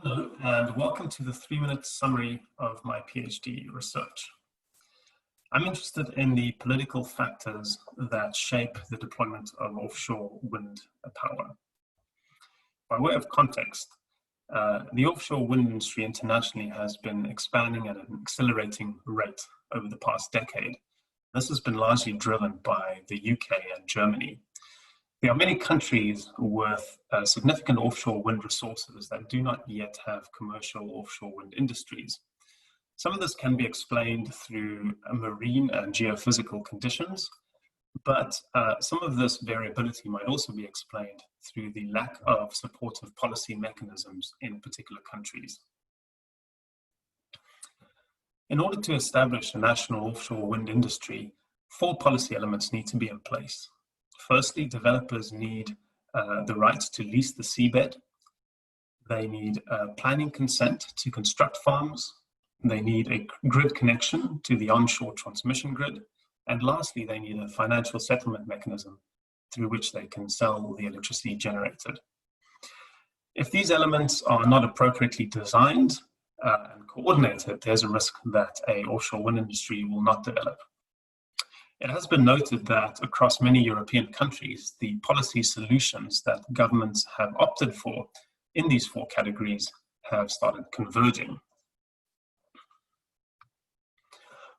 Hello, and welcome to the 3-minute summary of my PhD research. I'm interested in the political factors that shape the deployment of offshore wind power. By way of context, the offshore wind industry internationally has been expanding at an accelerating rate over the past decade. This has been largely driven by the UK and Germany. There are many countries with significant offshore wind resources that do not yet have commercial offshore wind industries. Some of this can be explained through marine and geophysical conditions, but some of this variability might also be explained through the lack of supportive policy mechanisms in particular countries. In order to establish a national offshore wind industry, 4 policy elements need to be in place. Firstly, developers need the right to lease the seabed. They need planning consent to construct farms. They need a grid connection to the onshore transmission grid. And lastly, they need a financial settlement mechanism through which they can sell the electricity generated. If these elements are not appropriately designed and coordinated, there's a risk that an offshore wind industry will not develop. It has been noted that across many European countries, the policy solutions that governments have opted for in these 4 categories have started converging.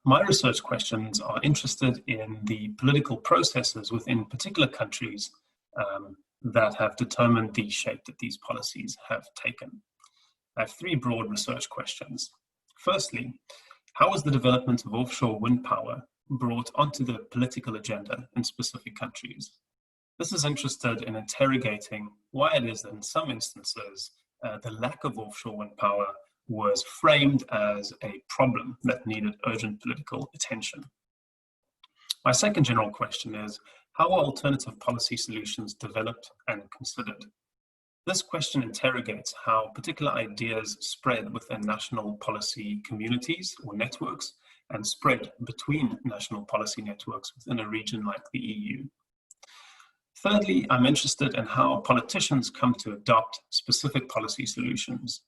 My research questions are interested in the political processes within particular countries that have determined the shape that these policies have taken. I have 3 broad research questions. Firstly, how was the development of offshore wind power brought onto the political agenda in specific countries? This is interested in interrogating why it is that in some instances the lack of offshore wind power was framed as a problem that needed urgent political attention. My second general question is, how are alternative policy solutions developed and considered? This question interrogates how particular ideas spread within national policy communities or networks and spread between national policy networks within a region like the EU. Thirdly, I'm interested in how politicians come to adopt specific policy solutions.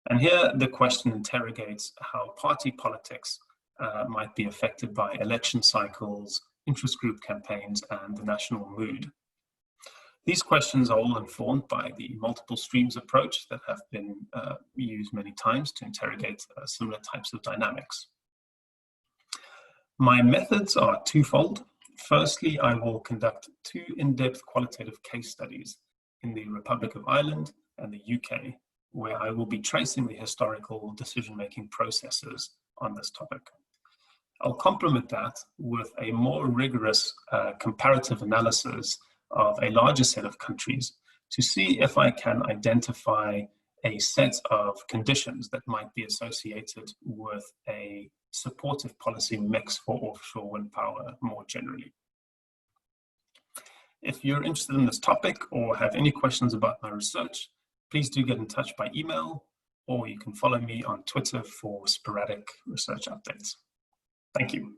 And here the question interrogates how party politics might be affected by election cycles, interest group campaigns, and the national mood. These questions are all informed by the multiple streams approach that have been used many times to interrogate similar types of dynamics. My methods are twofold. Firstly, I will conduct 2 in-depth qualitative case studies in the Republic of Ireland and the UK, where I will be tracing the historical decision-making processes on this topic. I'll complement that with a more rigorous comparative analysis of a larger set of countries to see if I can identify a set of conditions that might be associated with a supportive policy mix for offshore wind power more generally. If you're interested in this topic or have any questions about my research, please do get in touch by email, or you can follow me on Twitter for sporadic research updates. Thank you.